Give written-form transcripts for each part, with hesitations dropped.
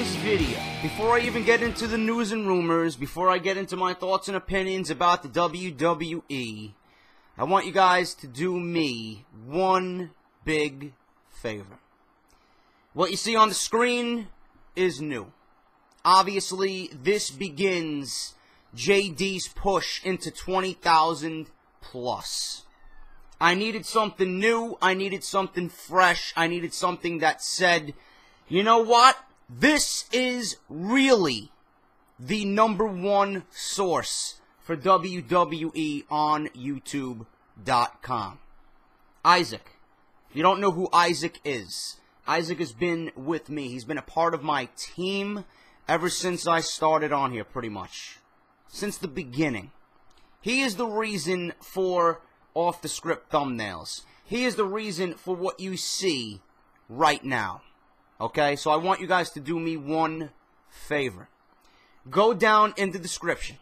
this video, before I even get into the news and rumors, before I get into my thoughts and opinions about the WWE, I want you guys to do me one big favor. What you see on the screen is new. Obviously, this begins JD's push into 20,000 plus. I needed something new. I needed something fresh. I needed something that said, you know what? This is really the #1 source for WWE on YouTube.com. Isaac. If you don't know who Isaac has been with me. He's been a part of my team ever since I started on here, pretty much. Since the beginning. He is the reason for Off the Script thumbnails. He is the reason for what you see right now. Okay, so I want you guys to do me one favor. Go down in the description.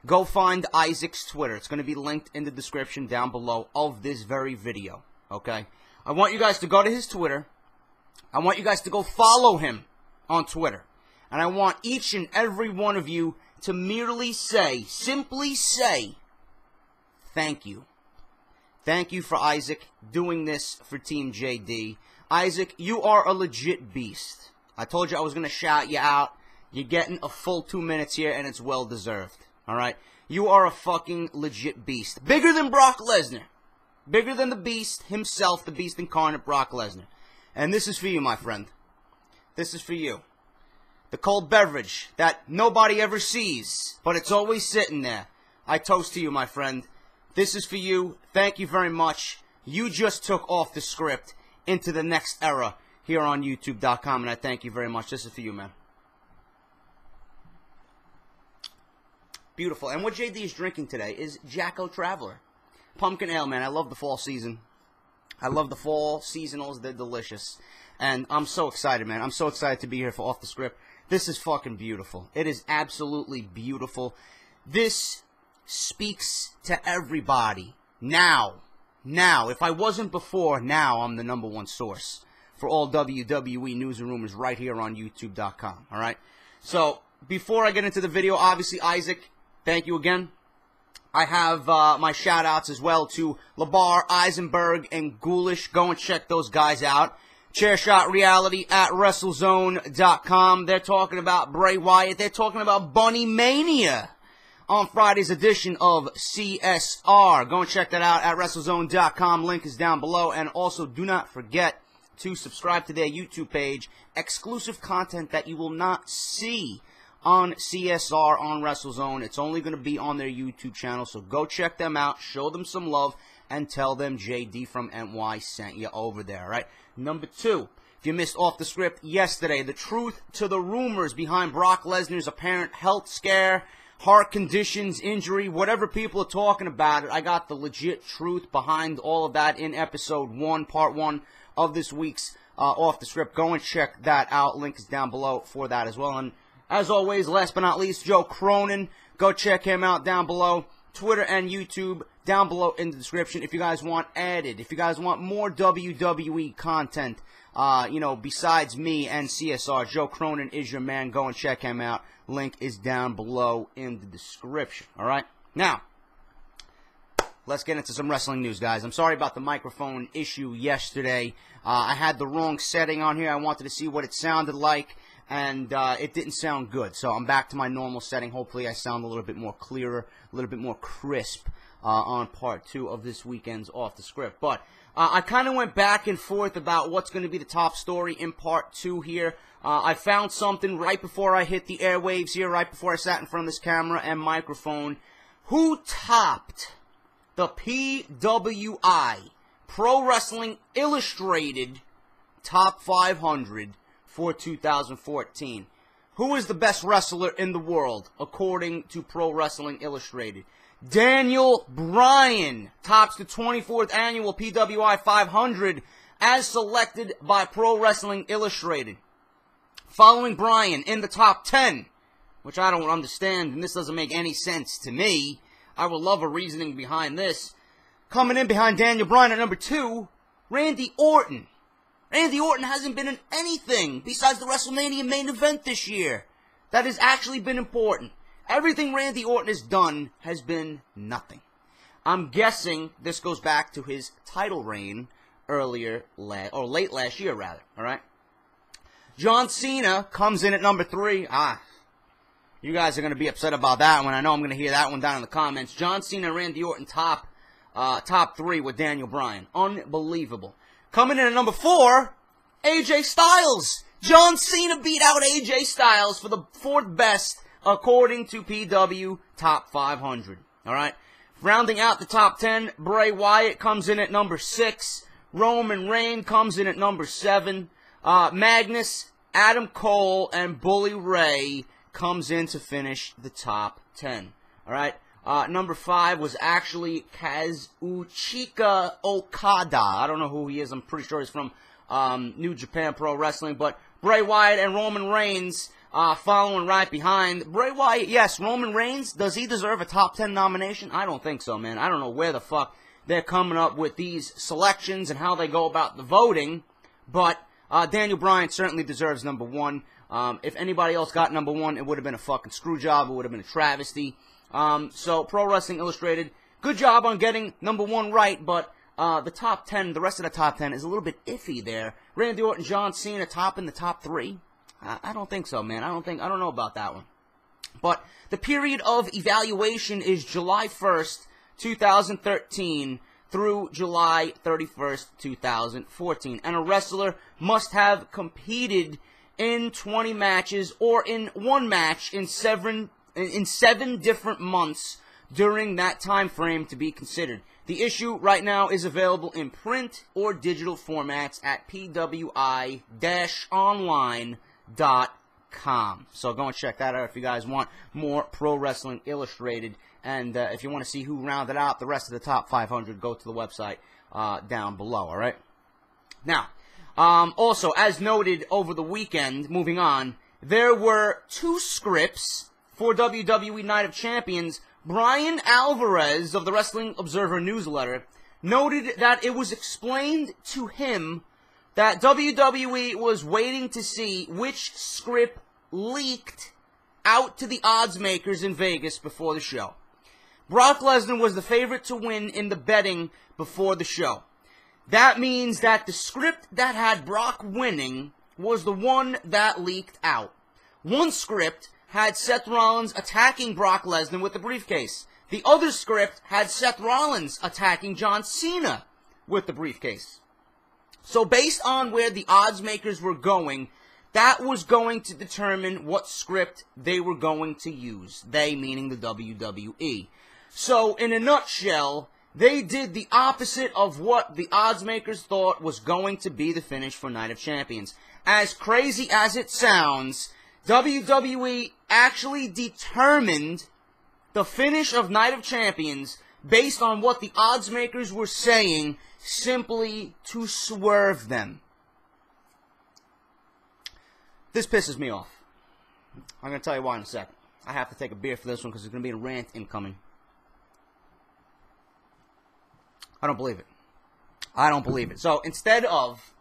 Go find Isaac's Twitter. It's going to be linked in the description down below of this very video. Okay, I want you guys to go to his Twitter. I want you guys to go follow him on Twitter. And I want each and every one of you to merely say, simply say, thank you. Thank you for Isaac doing this for Team JD. Isaac, you are a legit beast. I told you I was going to shout you out. You're getting a full 2 minutes here, and it's well deserved. Alright? You are a fucking legit beast. Bigger than Brock Lesnar. Bigger than the beast himself, the beast incarnate, Brock Lesnar. And this is for you, my friend. This is for you. The cold beverage that nobody ever sees, but it's always sitting there. I toast to you, my friend. This is for you. Thank you very much. You just took Off the Script into the next era here on YouTube.com, and I thank you very much. This is for you, man. Beautiful. And what JD is drinking today is Jacko Traveler. Pumpkin ale, man. I love the fall season. I love the fall seasonals. They're delicious. And I'm so excited, man. I'm so excited to be here for Off the Script. This is fucking beautiful. It is absolutely beautiful. This speaks to everybody. Now, if I wasn't before, now I'm the #1 source for all WWE news and rumors right here on YouTube.com. Alright? So, before I get into the video, obviously, Isaac, thank you again. I have my shout-outs as well to Labar, Eisenberg, and Ghoulish. Go and check those guys out. Chairshot Reality at WrestleZone.com. They're talking about Bray Wyatt. They're talking about Bunny Mania on Friday's edition of CSR. Go and check that out at WrestleZone.com. Link is down below. And also, do not forget to subscribe to their YouTube page. Exclusive content that you will not see on CSR on WrestleZone. It's only going to be on their YouTube channel. So go check them out. Show them some love. And tell them JD from NY sent you over there, right? #2. If you missed Off the Script yesterday, the truth to the rumors behind Brock Lesnar's apparent health scare, heart conditions, injury, whatever people are talking about it. I got the legit truth behind all of that in episode 1, part 1 of this week's Off the Script. Go and check that out. Link is down below for that as well. And as always, last but not least, Joe Cronin. Go check him out down below. Twitter and YouTube down below in the description. If you guys want added, if you guys want more WWE content, you know, besides me and CSR, Joe Cronin is your man. Go and check him out. Link is down below in the description. All right? Now, let's get into some wrestling news, guys. I'm sorry about the microphone issue yesterday. I had the wrong setting on here. I wanted to see what it sounded like, and it didn't sound good. So I'm back to my normal setting. Hopefully I sound a little bit more clearer, a little bit more crisp on part 2 of this weekend's Off the Script. But I kind of went back and forth about what's going to be the top story in part 2 here. I found something right before I hit the airwaves here, right before I sat in front of this camera and microphone. Who topped the PWI, Pro Wrestling Illustrated, Top 500 for 2014? Who is the best wrestler in the world, according to Pro Wrestling Illustrated? Daniel Bryan tops the 24th annual PWI 500 as selected by Pro Wrestling Illustrated. Following Bryan in the top 10, which I don't understand, and this doesn't make any sense to me. I would love a reasoning behind this. Coming in behind Daniel Bryan at #2, Randy Orton. Randy Orton hasn't been in anything besides the WrestleMania main event this year that has actually been important. Everything Randy Orton has done has been nothing. I'm guessing this goes back to his title reign late last year, rather. All right. John Cena comes in at number 3. You guys are going to be upset about that one. I know I'm going to hear that one down in the comments. John Cena and Randy Orton top 3 with Daniel Bryan. Unbelievable. Coming in at number 4, AJ Styles. John Cena beat out AJ Styles for the 4th best according to PW Top 500. All right. Rounding out the top 10, Bray Wyatt comes in at number 6. Roman Reigns comes in at number 7. Magnus, Adam Cole, and Bully Ray comes in to finish the top 10. All right. Number 5 was actually Kazuchika Okada. I don't know who he is. I'm pretty sure he's from New Japan Pro Wrestling. But Bray Wyatt and Roman Reigns following right behind. Bray Wyatt, yes. Roman Reigns, does he deserve a top 10 nomination? I don't think so, man. I don't know where the fuck they're coming up with these selections and how they go about the voting. But Daniel Bryan certainly deserves number 1. If anybody else got number 1, it would have been a fucking screw job. It would have been a travesty. So Pro Wrestling Illustrated, good job on getting number 1 right, but the top 10, the rest of the top 10 is a little bit iffy there. Randy Orton, John Cena top in the top 3. I don't think so, man. I don't know about that one. But the period of evaluation is July 1st, 2013 through July 31st, 2014. And a wrestler must have competed in 20 matches or in 1 match in 7 different months during that time frame to be considered. The issue right now is available in print or digital formats at PWI-online.com. So go and check that out if you guys want more Pro Wrestling Illustrated. And if you want to see who rounded out the rest of the top 500, go to the website down below, all right? Now, also, as noted over the weekend, moving on, there were 2 scripts for WWE Night of Champions. Brian Alvarez of the Wrestling Observer newsletter noted that it was explained to him that WWE was waiting to see which script leaked out to the odds makers in Vegas before the show. Brock Lesnar was the favorite to win in the betting before the show. That means that the script that had Brock winning was the one that leaked out. One script had Seth Rollins attacking Brock Lesnar with the briefcase. The other script had Seth Rollins attacking John Cena with the briefcase. So based on where the odds makers were going, that was going to determine what script they were going to use. They meaning the WWE. So in a nutshell, they did the opposite of what the odds makers thought was going to be the finish for Night of Champions. As crazy as it sounds, WWE actually determined the finish of Night of Champions based on what the odds makers were saying, simply to swerve them. This pisses me off. I'm going to tell you why in a second. I have to take a beer for this one because there's going to be a rant incoming. I don't believe it. I don't believe it. So instead of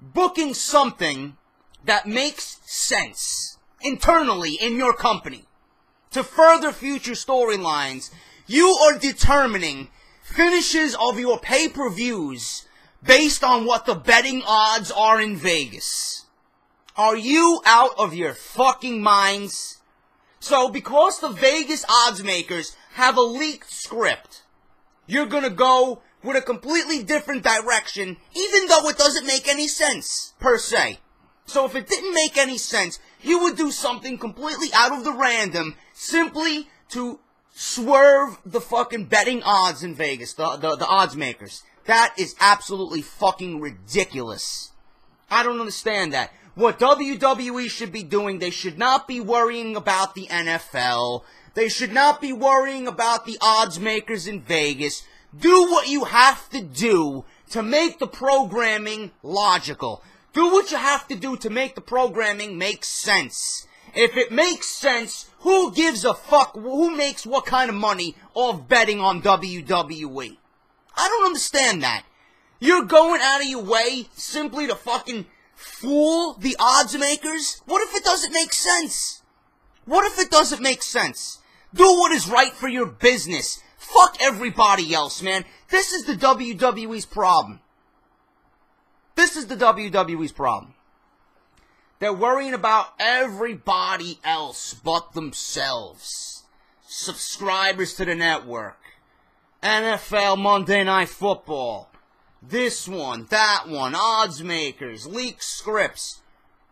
booking something that makes sense internally in your company to further future storylines, you are determining finishes of your pay-per-views based on what the betting odds are in Vegas. Are you out of your fucking minds? So because the Vegas odds makers have a leaked script, you're gonna go with a completely different direction, even though it doesn't make any sense, per se. So if it didn't make any sense, you would do something completely out of the random, simply to swerve the fucking betting odds in Vegas, the odds makers. That is absolutely fucking ridiculous. I don't understand that. What WWE should be doing, they should not be worrying about the NFL. They should not be worrying about the odds makers in Vegas. Do what you have to do to make the programming logical. Do what you have to do to make the programming make sense. If it makes sense, who gives a fuck? Who makes what kind of money off betting on WWE? I don't understand that. You're going out of your way simply to fucking fool the odds makers? What if it doesn't make sense? What if it doesn't make sense? Do what is right for your business. Fuck everybody else, man. This is the WWE's problem. This is the WWE's problem. They're worrying about everybody else but themselves. Subscribers to the network. NFL Monday Night Football. This one, that one, odds makers, leaked scripts.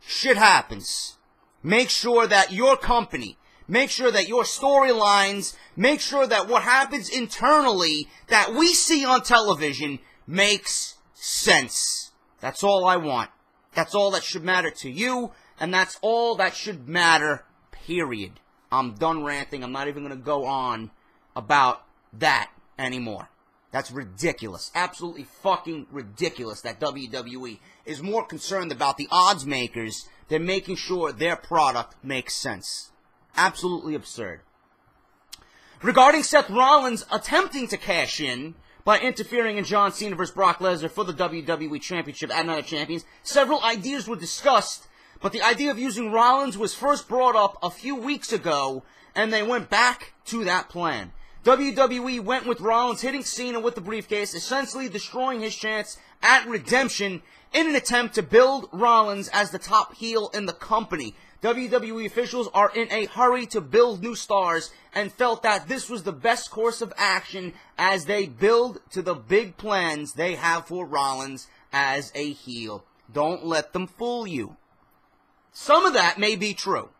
Shit happens. Make sure that your company, make sure that your storylines, make sure that what happens internally that we see on television makes sense. That's all I want. That's all that should matter to you, and that's all that should matter, period. I'm done ranting. I'm not even going to go on about that anymore. That's ridiculous. Absolutely fucking ridiculous that WWE is more concerned about the odds makers than making sure their product makes sense. Absolutely absurd. Regarding Seth Rollins attempting to cash in by interfering in John Cena vs. Brock Lesnar for the WWE Championship at Night of Champions, several ideas were discussed, but the idea of using Rollins was first brought up a few weeks ago, and they went back to that plan. WWE went with Rollins hitting Cena with the briefcase, essentially destroying his chance at redemption in an attempt to build Rollins as the top heel in the company. WWE officials are in a hurry to build new stars and felt that this was the best course of action as they build to the big plans they have for Rollins as a heel. Don't let them fool you. Some of that may be true.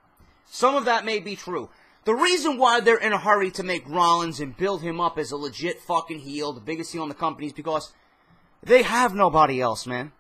Some of that may be true. The reason why they're in a hurry to make Rollins and build him up as a legit fucking heel, the biggest heel in the company, is because they have nobody else, man.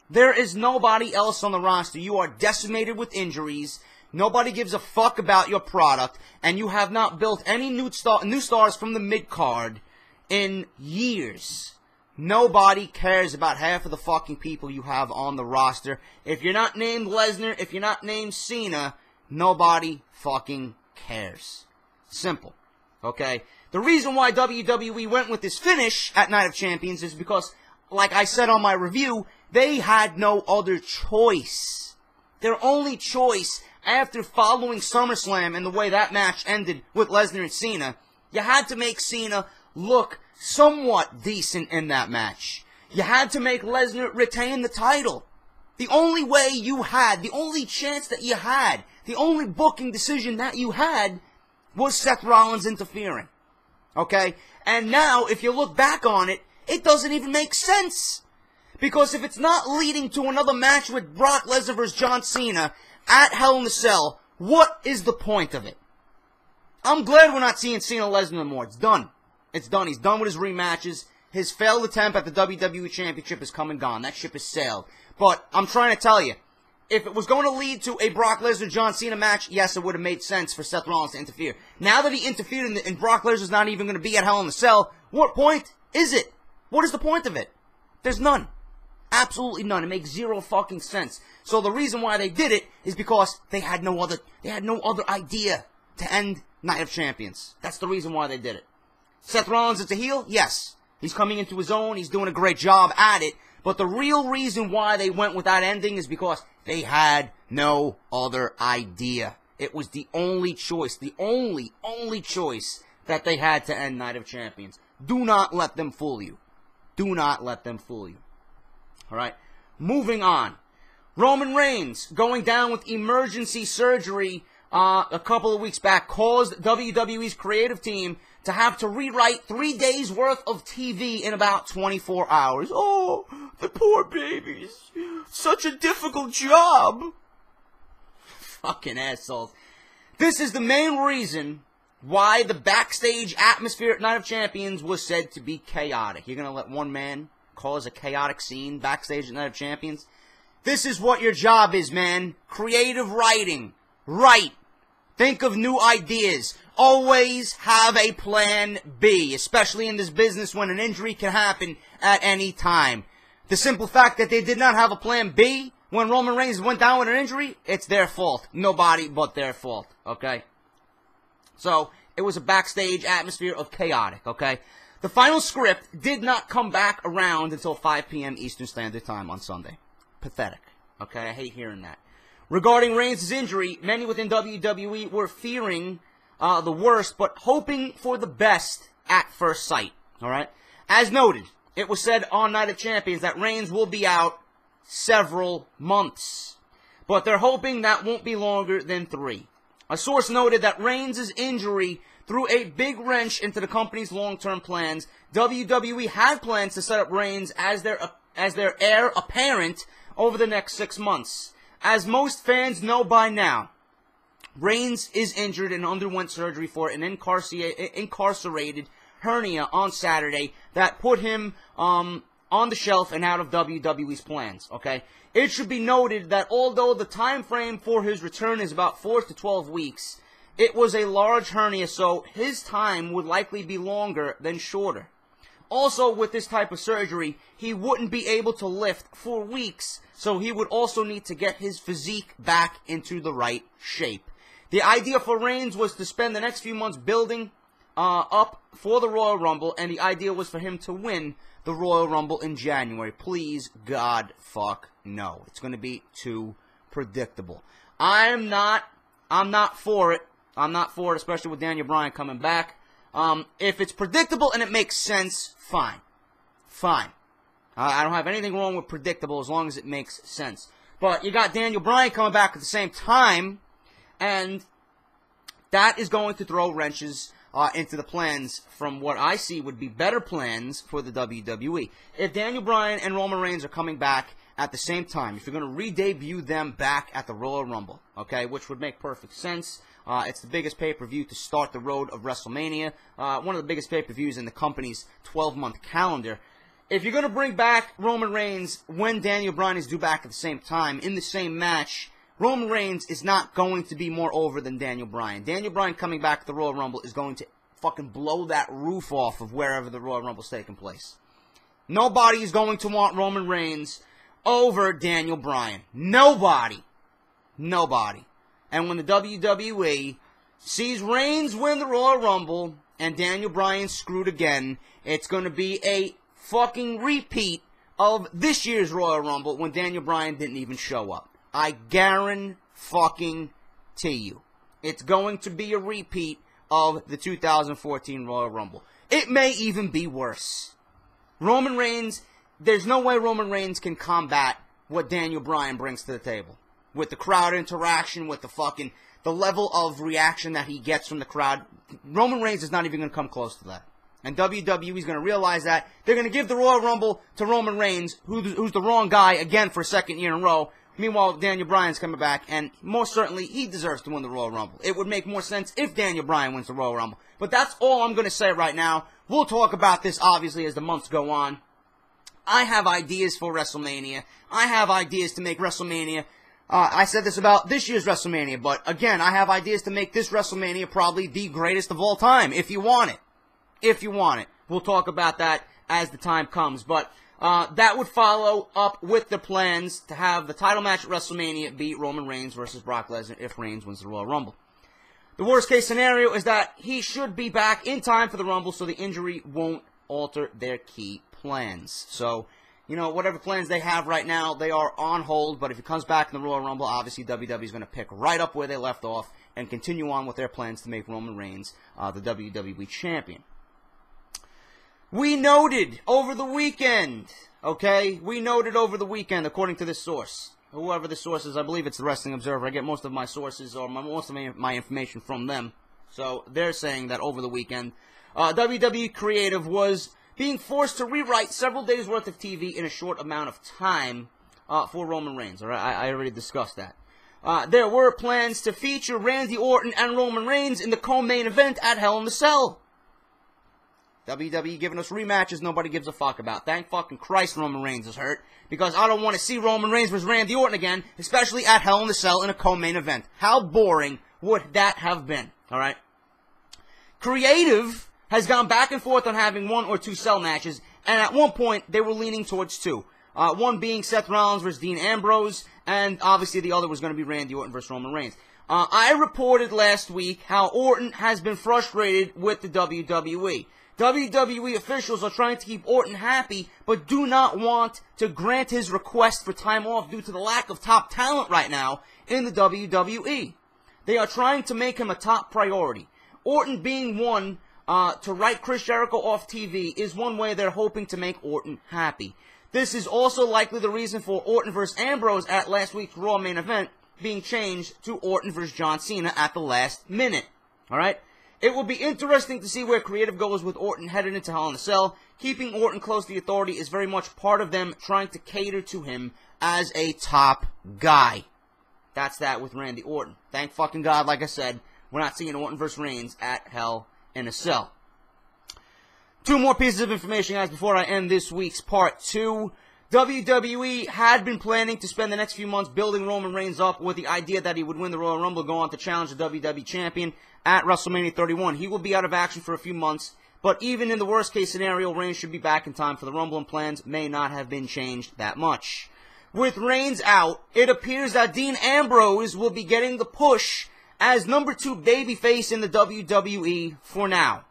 There is nobody else on the roster. You are decimated with injuries. Nobody gives a fuck about your product. And you have not built any new stars from the mid-card in years. Nobody cares about half of the fucking people you have on the roster. If you're not named Lesnar, if you're not named Cena, nobody fucking cares. Simple. Okay? The reason why WWE went with this finish at Night of Champions is because, like I said on my review, they had no other choice. Their only choice after following Summerslam and the way that match ended with Lesnar and Cena, you had to make Cena look somewhat decent in that match. You had to make Lesnar retain the title. The only way you had, the only chance that you had, the only booking decision that you had was Seth Rollins interfering. Okay? And now, if you look back on it, it doesn't even make sense. Because if it's not leading to another match with Brock Lesnar vs. John Cena at Hell in a Cell, what is the point of it? I'm glad we're not seeing Cena Lesnar anymore. It's done. It's done. He's done with his rematches. His failed attempt at the WWE Championship is come and gone. That ship has sailed. But I'm trying to tell you, if it was going to lead to a Brock Lesnar-John Cena match, yes, it would have made sense for Seth Rollins to interfere. Now that he interfered and Brock Lesnar's not even going to be at Hell in a Cell, what point is it? What is the point of it? There's none. Absolutely none. It makes zero fucking sense. So the reason why they did it is because they had no other idea to end Night of Champions. That's the reason why they did it. Seth Rollins is a heel? Yes. He's coming into his own. He's doing a great job at it. But the real reason why they went with that ending is because they had no other idea. It was the only choice, the only choice that they had to end Night of Champions. Do not let them fool you. Do not let them fool you. Alright, moving on. Roman Reigns going down with emergency surgery a couple of weeks back caused WWE's creative team to have to rewrite 3 days worth of TV in about 24 hours. Oh, the poor babies. Such a difficult job. Fucking assholes. This is the main reason why the backstage atmosphere at Night of Champions was said to be chaotic. You're going to let one man cause a chaotic scene backstage at Night of Champions? This is what your job is, man. Creative writing. Write. Think of new ideas. Always have a plan B, especially in this business when an injury can happen at any time. The simple fact that they did not have a plan B when Roman Reigns went down with an injury, it's their fault. Nobody but their fault, okay? So, it was a backstage atmosphere of chaotic, okay? The final script did not come back around until 5 p.m. Eastern Standard Time on Sunday. Pathetic. Okay, I hate hearing that. Regarding Reigns' injury, many within WWE were fearing the worst, but hoping for the best at first sight. All right? As noted, it was said on Night of Champions that Reigns will be out several months. But they're hoping that won't be longer than 3. A source noted that Reigns' injury threw a big wrench into the company's long-term plans. WWE had plans to set up Reigns as their heir apparent over the next 6 months. As most fans know by now, Reigns is injured and underwent surgery for an incarcerated hernia on Saturday that put him on the shelf and out of WWE's plans, okay? It should be noted that although the time frame for his return is about 4 to 12 weeks, it was a large hernia, so his time would likely be longer than shorter. Also, with this type of surgery, he wouldn't be able to lift for weeks, so he would also need to get his physique back into the right shape. The idea for Reigns was to spend the next few months building up for the Royal Rumble, and the idea was for him to win the Royal Rumble in January. Please, God, fuck, no. It's going to be too predictable. I'm not for it. I'm not for it, especially with Daniel Bryan coming back. If it's predictable and it makes sense, fine. Fine. I don't have anything wrong with predictable as long as it makes sense. But you got Daniel Bryan coming back at the same time, and that is going to throw wrenches into the plans from what I see would be better plans for the WWE. If Daniel Bryan and Roman Reigns are coming back at the same time, if you're going to re-debut them back at the Royal Rumble, okay, which would make perfect sense. It's the biggest pay-per-view to start the road of WrestleMania, one of the biggest pay-per-views in the company's 12-month calendar. If you're going to bring back Roman Reigns when Daniel Bryan is due back at the same time, in the same match, Roman Reigns is not going to be more over than Daniel Bryan. Daniel Bryan coming back at the Royal Rumble is going to fucking blow that roof off of wherever the Royal Rumble is taking place. Nobody is going to want Roman Reigns over Daniel Bryan. Nobody. Nobody. And when the WWE sees Reigns win the Royal Rumble and Daniel Bryan screwed again, it's going to be a fucking repeat of this year's Royal Rumble when Daniel Bryan didn't even show up. I guarantee you. It's going to be a repeat of the 2014 Royal Rumble. It may even be worse. Roman Reigns, there's no way Roman Reigns can combat what Daniel Bryan brings to the table. With the crowd interaction, with the level of reaction that he gets from the crowd, Roman Reigns is not even going to come close to that. And WWE is going to realize that. They're going to give the Royal Rumble to Roman Reigns, who's the wrong guy again for a second year in a row. Meanwhile, Daniel Bryan's coming back, and most certainly he deserves to win the Royal Rumble. It would make more sense if Daniel Bryan wins the Royal Rumble. But that's all I'm going to say right now. We'll talk about this, obviously, as the months go on. I have ideas for WrestleMania. I have ideas to make WrestleMania. I said this about this year's WrestleMania, but again, I have ideas to make this WrestleMania probably the greatest of all time, if you want it. If you want it. We'll talk about that as the time comes, but that would follow up with the plans to have the title match at WrestleMania be Roman Reigns versus Brock Lesnar if Reigns wins the Royal Rumble. The worst case scenario is that he should be back in time for the Rumble so the injury won't alter their key plans. So, you know, whatever plans they have right now, they are on hold, but if he comes back in the Royal Rumble, obviously WWE is going to pick right up where they left off and continue on with their plans to make Roman Reigns the WWE Champion. We noted over the weekend, okay? We noted over the weekend, according to this source. Whoever the source is, I believe it's the Wrestling Observer. I get most of my sources, or most of my information from them. So they're saying that over the weekend, WWE Creative was being forced to rewrite several days' worth of TV in a short amount of time for Roman Reigns. All right, I already discussed that. There were plans to feature Randy Orton and Roman Reigns in the co-main event at Hell in a Cell. WWE giving us rematches nobody gives a fuck about. Thank fucking Christ Roman Reigns is hurt, because I don't want to see Roman Reigns versus Randy Orton again, especially at Hell in a Cell in a co-main event. How boring would that have been? All right. Creative has gone back and forth on having 1 or 2 cell matches, and at one point they were leaning towards 2. One being Seth Rollins versus Dean Ambrose, and obviously the other was going to be Randy Orton versus Roman Reigns. I reported last week how Orton has been frustrated with the WWE. WWE officials are trying to keep Orton happy, but do not want to grant his request for time off due to the lack of top talent right now in the WWE. They are trying to make him a top priority. Orton being one to write Chris Jericho off TV is one way they're hoping to make Orton happy. This is also likely the reason for Orton vs. Ambrose at last week's Raw main event being changed to Orton vs. John Cena at the last minute. Alright? It will be interesting to see where creative goes with Orton headed into Hell in a Cell. Keeping Orton close to the authority is very much part of them trying to cater to him as a top guy. That's that with Randy Orton. Thank fucking God, like I said, we're not seeing Orton vs. Reigns at Hell in a Cell. Two more pieces of information, guys, before I end this week's part 2. WWE had been planning to spend the next few months building Roman Reigns up with the idea that he would win the Royal Rumble, go on to challenge the WWE Champion at WrestleMania 31. He will be out of action for a few months, but even in the worst case scenario, Reigns should be back in time for the Rumble, and plans may not have been changed that much. With Reigns out, it appears that Dean Ambrose will be getting the push as number 2 babyface in the WWE for now.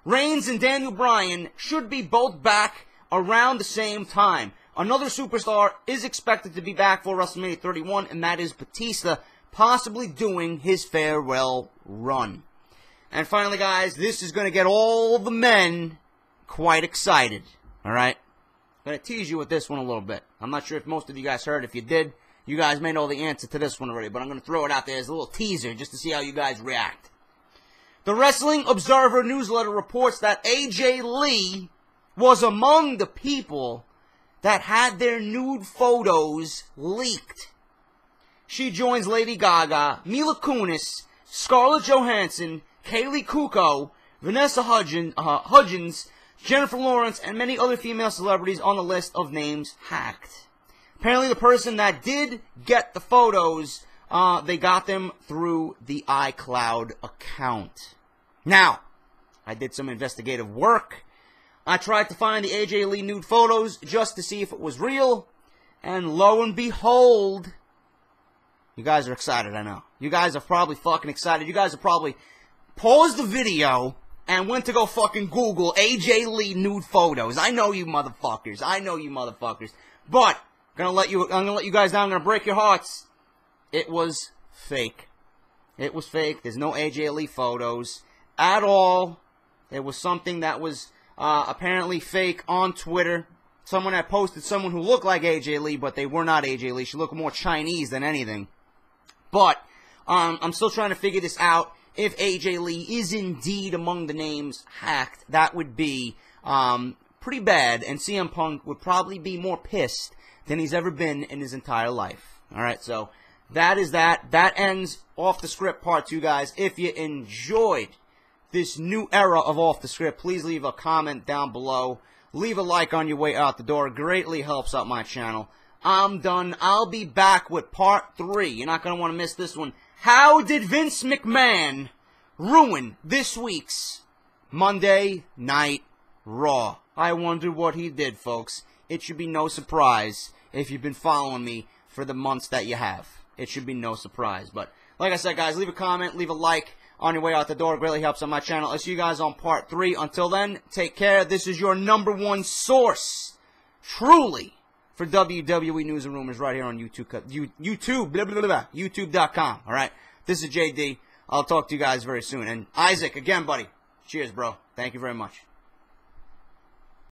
Reigns and Daniel Bryan should be both back around the same time. Another superstar is expected to be back for WrestleMania 31, and that is Batista, possibly doing his farewell run. And finally, guys, this is going to get all the men quite excited. Alright? I'm going to tease you with this one a little bit. I'm not sure if most of you guys heard. If you did, you guys may know the answer to this one already, but I'm going to throw it out there as a little teaser just to see how you guys react. The Wrestling Observer newsletter reports that AJ Lee was among the people that had their nude photos leaked. She joins Lady Gaga, Mila Kunis, Scarlett Johansson, Kaylee Kuko, Vanessa Hudgens, Jennifer Lawrence, and many other female celebrities on the list of names hacked. Apparently the person that did get the photos, they got them through the iCloud account. Now, I did some investigative work. I tried to find the AJ Lee nude photos just to see if it was real. And lo and behold, you guys are excited, I know. You guys are probably fucking excited. You guys are probably paused the video and went to go fucking Google AJ Lee nude photos. I know you motherfuckers. I know you motherfuckers. But, I'm gonna let you guys down. I'm gonna break your hearts. It was fake. It was fake. There's no AJ Lee photos at all. It was something that was apparently fake on Twitter. Someone had posted someone who looked like AJ Lee, but they were not AJ Lee. She looked more Chinese than anything. But I'm still trying to figure this out. If AJ Lee is indeed among the names hacked, that would be pretty bad, and CM Punk would probably be more pissed than he's ever been in his entire life. Alright, so that is that. That ends Off the Script Part 2, guys. If you enjoyed this new era of Off the Script, please leave a comment down below. Leave a like on your way out the door. It greatly helps out my channel. I'm done. I'll be back with Part 3. You're not going to want to miss this one. How did Vince McMahon ruin this week's Monday Night Raw? I wonder what he did, folks. It should be no surprise if you've been following me for the months that you have. It should be no surprise. But, like I said, guys, leave a comment, leave a like on your way out the door. It really helps on my channel. I'll see you guys on Part 3. Until then, take care. This is your #1 source, truly, for WWE news and rumors right here on YouTube.com. All right? This is JD. I'll talk to you guys very soon. And Isaac, again, buddy, cheers, bro. Thank you very much.